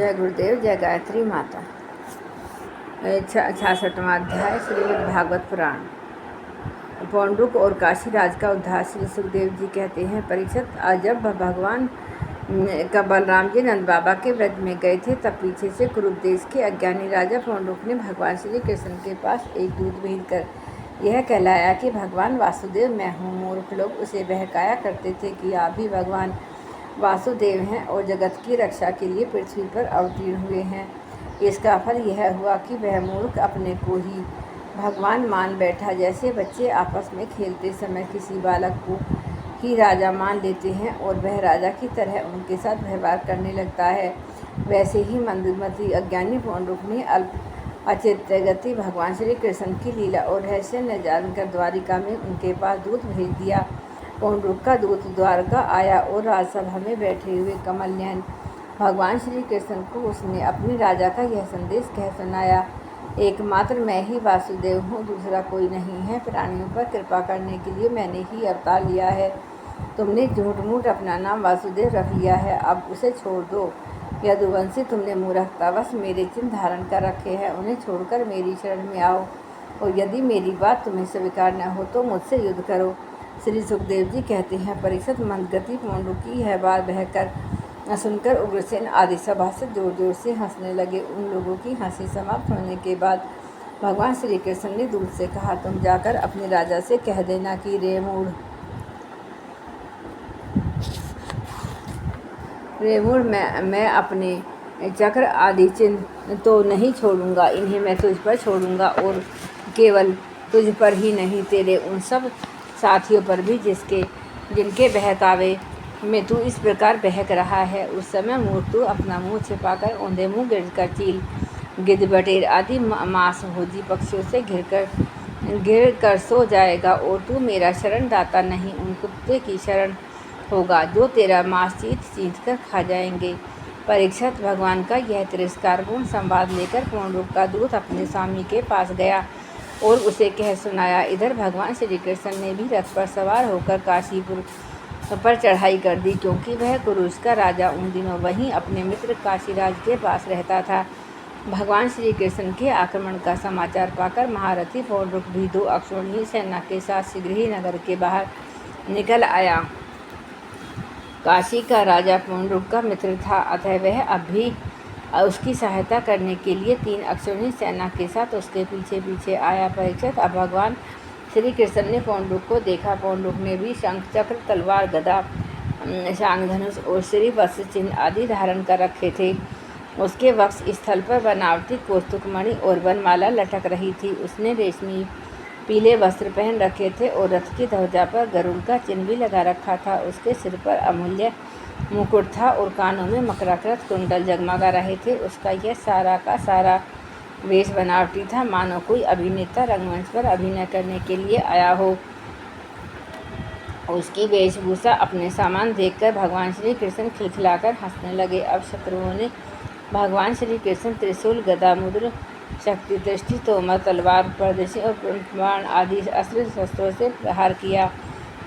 जय गुरुदेव, जय गायत्री माता। 66वां अध्याय श्रीमद् भागवत पुराण। पौंड्रुक और काशीराज का उद्धार। श्री सुखदेव जी कहते हैं, परीक्षित, आज जब भगवान का बलराम जी नंद बाबा के व्रज में गए थे, तब पीछे से कुरुप देश के अज्ञानी राजा पौंड्रुक ने भगवान श्री कृष्ण के पास एक दूत भेजकर यह कहलाया कि भगवान वासुदेव मैं हूँ। मूर्ख लोग उसे बहकाया करते थे कि आप भी भगवान वासुदेव हैं और जगत की रक्षा के लिए पृथ्वी पर अवतीर्ण हुए हैं। इसका फल यह हुआ कि वह मूर्ख अपने को ही भगवान मान बैठा। जैसे बच्चे आपस में खेलते समय किसी बालक को ही राजा मान लेते हैं और वह राजा की तरह उनके साथ व्यवहार करने लगता है, वैसे ही मंदमती अज्ञानी पौंड्रुक ने अल्प अचिंत्य गति भगवान श्री कृष्ण की लीला और रहस्य न जानकर द्वारिका में उनके पास दूत भेज दिया। पौंड्रुक का दूत द्वारका आया और राजसभा में बैठे हुए कमलनयन भगवान श्री कृष्ण को उसने अपने राजा का यह संदेश कह सुनाया। एकमात्र मैं ही वासुदेव हूँ, दूसरा कोई नहीं है। प्राणियों पर कृपा करने के लिए मैंने ही अवतार लिया है। तुमने झूठ मूठ अपना नाम वासुदेव रख लिया है, अब उसे छोड़ दो। यदुवंशी, तुमने मूर्खतावश मेरे चिन्ह धारण कर रखे हैं, उन्हें छोड़कर मेरी शरण में आओ, और यदि मेरी बात तुम्हें स्वीकार न हो तो मुझसे युद्ध करो। श्री सुखदेव जी कहते हैं, परीक्षित, मंदगति पौंड्रुक की यह बात बहकर सुनकर उग्रसेन आदि सभा से जोर जोर से हंसने लगे। उन लोगों की हंसी समाप्त होने के बाद भगवान श्री कृष्ण ने दूत से कहा, तुम जाकर अपने राजा से कह देना कि रे मूढ़, मैं अपने चक्र आदि चिन्ह तो नहीं छोड़ूंगा, इन्हें मैं तुझ पर छोड़ूंगा, और केवल तुझ पर ही नहीं, तेरे उन सब साथियों पर भी जिनके बहकावे में तू इस प्रकार बहक रहा है। उस समय मूर्ख तू अपना मुंह छिपाकर औंधे मुंह गिरकर चील, गिद्ध, बटेर आदि मांस भोजी पक्षियों से घिर कर सो जाएगा, और तू मेरा शरण दाता नहीं, उन कुत्ते की शरण होगा जो तेरा मांस चींच कर खा जाएंगे। परीक्षित, भगवान का यह तिरस्कारपूर्ण संवाद लेकर पौंड्रुक का दूत अपने स्वामी के पास गया और उसे कह सुनाया। इधर भगवान श्री कृष्ण ने भी रथ पर सवार होकर काशीपुर पर चढ़ाई कर दी, क्योंकि वह कुरुष का राजा उन दिनों वहीं अपने मित्र काशीराज के पास रहता था। भगवान श्री कृष्ण के आक्रमण का समाचार पाकर महारथी पौंड्रुक भी 2 अक्षौहिणी सेना के साथ शीघ्र ही नगर के बाहर निकल आया। काशी का राजा पौंड्रुक का मित्र था, अतः वह अब भी उसकी सहायता करने के लिए 3 अक्षौहिणी सेना के साथ उसके पीछे पीछे आया। परीक्षित, अब भगवान श्री कृष्ण ने पौंड्रुक को देखा। पौंड्रुक ने भी शंख, चक्र, तलवार, गदा, शांग, धनुष और श्री वस्त्र चिन्ह आदि धारण कर रखे थे। उसके वक्ष स्थल पर बनावटी कौस्तुक मणि और वनमाला लटक रही थी। उसने रेशमी पीले वस्त्र पहन रखे थे और रथ की ध्वजा पर गरुड़ का चिन्ह भी लगा रखा था। उसके सिर पर अमूल्य मुकुट था और कानों में मकराकृत कुंडल जगमगा रहे थे। उसका यह सारा का सारा वेश बनावटी था, मानो कोई अभिनेता रंगमंच पर अभिनय करने के लिए आया हो। उसकी वेशभूषा, अपने सामान देखकर भगवान श्री कृष्ण खिलखिलाकर हंसने लगे। अब शत्रुओं ने भगवान श्री कृष्ण त्रिशूल, गदा, मुद्र, शक्ति दृष्टि, तोमर, तलवार, परदेशी और बाण आदि अस्त्र शस्त्रों से प्रहार किया।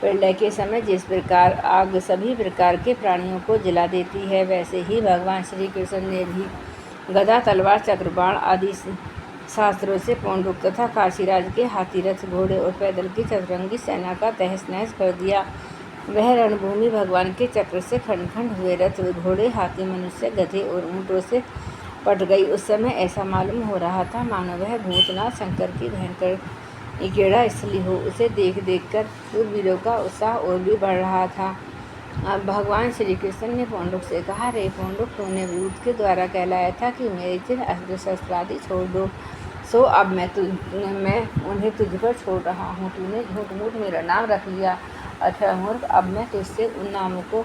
प्रलय के समय जिस प्रकार आग सभी प्रकार के प्राणियों को जला देती है, वैसे ही भगवान श्री कृष्ण ने भी गदा, तलवार, चक्र, बाण आदि शास्त्रों से पौंड्रुक तथा काशीराज के हाथी, रथ, घोड़े और पैदल की चतुरंगी सेना का तहस नहस कर दिया। वह रणभूमि भगवान के चक्र से खंड खंड हुए रथ, घोड़े, हाथी, मनुष्य, गधे और ऊँटों से पट गई। उस समय ऐसा मालूम हो रहा था मानो वह भूतनाथ शंकर की भयंकर इकेड़ा स्थली हो। उसे देख देख कर शूरवीरों का उत्साह और भी बढ़ रहा था। अब भगवान श्री कृष्ण ने पौंड्रुक से कहा, रे पौंड्रुक, तूने दूत के द्वारा कहलाया था कि मेरे चिन्ह, अस्त्र शस्त्र आदि छोड़ दो, सो अब मैं उन्हें तुझ पर छोड़ रहा हूँ। तूने झूठ मूठ मेरा नाम रख लिया, अतः मूर्ख, अब मैं तुझसे उन नामों को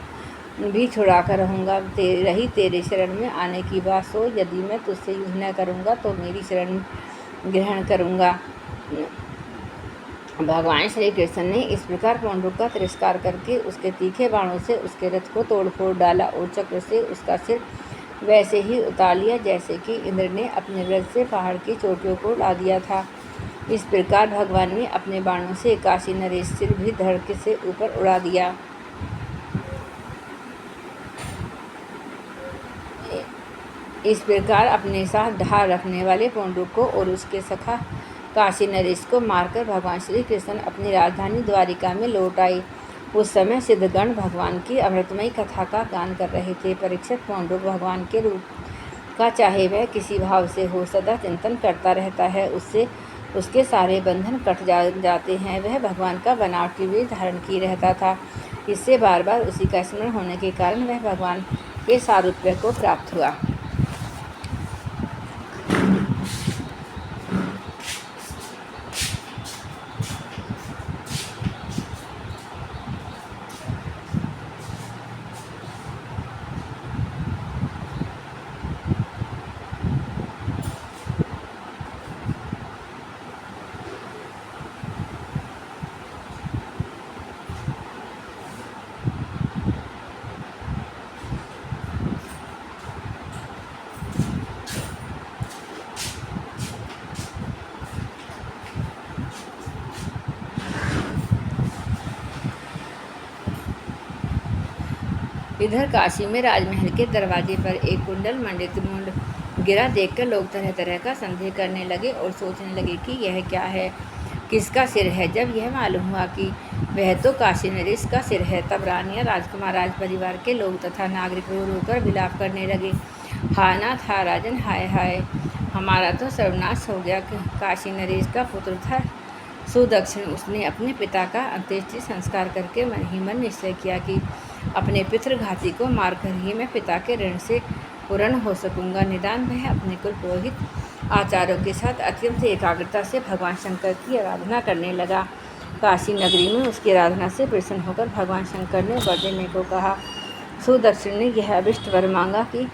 भी छुड़ा कर रहूँगा। रही तेरे शरण में आने की बात, सो यदि मैं तुझसे युद्ध न करूँगा तो मेरी शरण ग्रहण करूँगा। भगवान श्री कृष्ण ने इस प्रकार पौंड्रुक का तिरस्कार करके उसके तीखे बाणों से उसके रथ को तोड़ फोड़ डाला और चक्र से उसका सिर वैसे ही उतार लिया जैसे कि इंद्र ने अपने व्रज से पहाड़ की चोटियों को उड़ा दिया था। इस प्रकार भगवान ने अपने बाणों से काशी नरेश सिर भी धड़ से ऊपर उड़ा दिया। इस प्रकार अपने साथ ढाल रखने वाले पुंडरूक को और उसके सखा काशी नरेश को मारकर भगवान श्री कृष्ण अपनी राजधानी द्वारिका में लौट आए। उस समय सिद्धगण भगवान की अमृतमयी कथा का गान कर रहे थे। परीक्षित पुंडरूक भगवान के रूप का चाहे वह किसी भाव से हो सदा चिंतन करता रहता है, उससे उसके सारे बंधन कट जाते हैं। वह भगवान का बनावटी वेश धारण किए रहता था, इससे बार बार उसी का स्मरण होने के कारण वह भगवान के सारूप्य को प्राप्त हुआ। इधर काशी में राजमहल के दरवाजे पर एक कुंडल मंडित मुंड गिरा देखकर लोग तरह तरह का संदेह करने लगे और सोचने लगे कि यह क्या है, किसका सिर है। जब यह मालूम हुआ कि वह तो काशी नरेश का सिर है, तब रानियां, राजकुमार, राज परिवार के लोग तथा नागरिक रो रो कर विलाप करने लगे। हाय नाथ, हाय राजन, हाय हाय, हमारा तो सर्वनाश हो गया। काशी नरेश का पुत्र था सुदक्षिण, उसने अपने पिता का अंत्येष्टि संस्कार करके मन ही मन निश्चय किया कि अपने पितृघाती को मारकर ही मैं पिता के ऋण से पूर्ण हो सकूंगा। निदान वह अपने कुल पुरोहित आचार्यों के साथ अत्यंत एकाग्रता से भगवान शंकर की आराधना करने लगा। काशी नगरी में उसकी आराधना से प्रसन्न होकर भगवान शंकर ने वर देने को कहा। सुदक्षिण ने यह अभिष्ट वर मांगा कि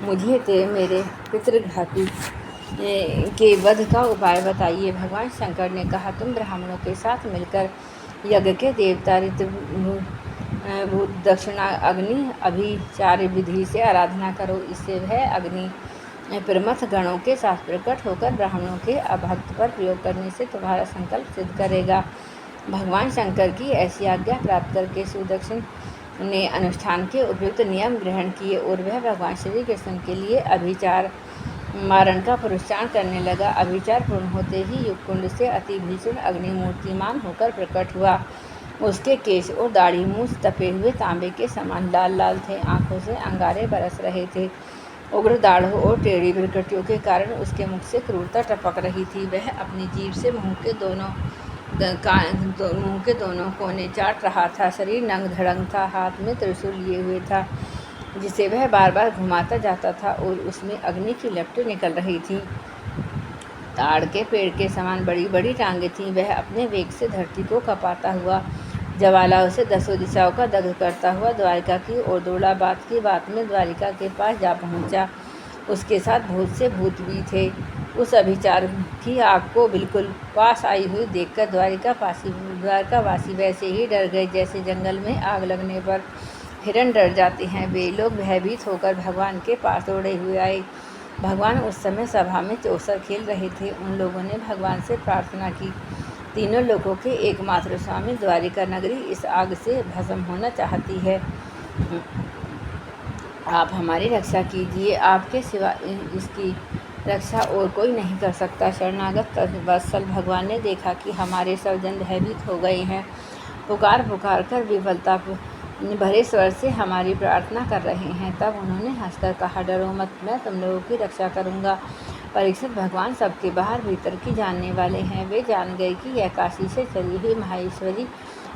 मुझे मेरे पितृघाती के वध का उपाय बताइए। भगवान शंकर ने कहा, तुम ब्राह्मणों के साथ मिलकर यज्ञ के देवता भूत दक्षिणा अग्नि अभिचार विधि से आराधना करो। इससे वह अग्नि प्रमथ गणों के साथ प्रकट होकर ब्राह्मणों के अभक्त पर प्रयोग करने से तुम्हारा संकल्प सिद्ध करेगा। भगवान शंकर की ऐसी आज्ञा प्राप्त करके सुदक्षिण ने अनुष्ठान के उपयुक्त नियम ग्रहण किए और वह भगवान श्री कृष्ण के लिए अभिचार मारण का पुरस्कार करने लगा। अभिचार पूर्ण होते ही युगकुंड से अति भीषण अग्नि मूर्तिमान होकर प्रकट हुआ। उसके केश और दाढ़ी मूछ तपे हुए तांबे के समान लाल लाल थे, आंखों से अंगारे बरस रहे थे। उग्र दाढ़ों और टेढ़ी भ्रुकुटियों के कारण उसके मुख से क्रूरता टपक रही थी। वह अपनी जीभ से मुंह के दोनों कोने चाट रहा था। शरीर नंग धड़ंग था, हाथ में त्रिशूल लिए हुए था जिसे वह बार बार घुमाता जाता था और उसमें अग्नि की लपटें निकल रही थीं। ताड़ के पेड़ के समान बड़ी बड़ी टांगें थीं। वह अपने वेग से धरती को कपाता हुआ ज्वालाओं से दसों दिशाओं का दग्ध करता हुआ द्वारिका की ओर दौड़ा। बात की बात में द्वारिका के पास जा पहुंचा। उसके साथ बहुत से भूत भी थे। उस अभिचार की आग को बिल्कुल पास आई हुई देखकर द्वारकावासी वैसे ही डर गए जैसे जंगल में आग लगने पर हिरण डर जाते हैं। वे लोग भयभीत होकर भगवान के पास दौड़े हुए आए। भगवान उस समय सभा में चौसर खेल रहे थे। उन लोगों ने भगवान से प्रार्थना की, तीनों लोगों के एकमात्र स्वामी द्वारिका नगरी इस आग से भस्म होना चाहती है, आप हमारी रक्षा कीजिए। आपके सिवा इसकी रक्षा और कोई नहीं कर सकता। शरणागत वत्सल भगवान ने देखा कि हमारे सब जन भयभीत हो गए हैं, पुकार पुकार कर विफलता भरे स्वर से हमारी प्रार्थना कर रहे हैं। तब उन्होंने हंसकर कहा, डरो मत, मैं तुम लोगों की रक्षा करूंगा। परीक्षित, भगवान सबके बाहर भीतर की जानने वाले हैं। वे जान गए कि यह काशी से चली हुई माहेश्वरी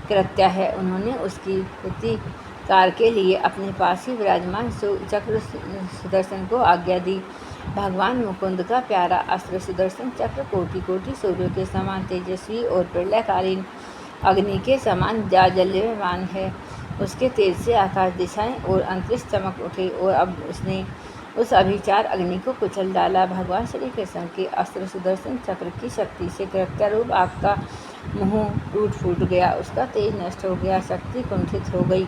कृत्या है। उन्होंने उसकी प्रतिकार के लिए अपने पास ही विराजमान चक्र सुदर्शन को आज्ञा दी। भगवान मुकुंद का प्यारा अस्त्र सुदर्शन चक्र कोटि कोटि सूर्यों के समान तेजस्वी और प्रलयकालीन अग्नि के समान जाज्वल्यमान है। उसके तेज से आकाश दिशाएं और अंतरिक्ष चमक उठे और अब उसने उस अभिचार अग्नि को कुचल डाला। भगवान श्री कृष्ण के अस्त्र सुदर्शन चक्र की शक्ति से कृत्यारूप आग का मुंह टूट फूट गया, उसका तेज नष्ट हो गया, शक्ति कुंठित हो गई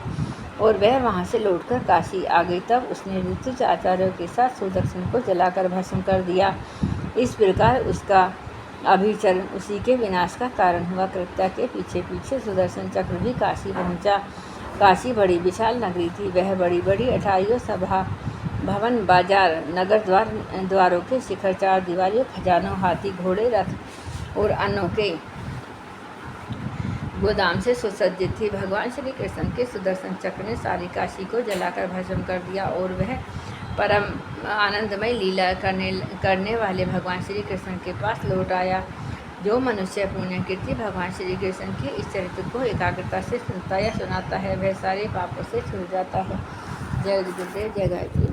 और वह वहां से लौटकर काशी आ गई। तब उसने ऋतुज आचार्यों के साथ सुदर्शन को जलाकर भस्म कर दिया। इस प्रकार उसका अभिचरण उसी के विनाश का कारण हुआ। कृत्या के पीछे पीछे सुदर्शन चक्र भी काशी पहुंचा। काशी बड़ी विशाल नगरी थी। वह बड़ी बड़ी अठारियों सभा भवन, बाजार, नगर द्वारों के शिखर, चार दीवारियों, खजानों, हाथी, घोड़े, रथ और अनोखे गोदाम से सुसज्जित थी। भगवान श्री कृष्ण के सुदर्शन चक्र ने सारी काशी को जलाकर भस्म कर दिया और वह परम आनंदमय लीला करने वाले भगवान श्री कृष्ण के पास लौट आया। जो मनुष्य पुण्य कीर्ति भगवान श्री कृष्ण के इस चरित्र को एकाग्रता से सुनता या सुनाता है, वह सारे पापों से छूट जाता है। जय गुरुदेव, जय गायत्री।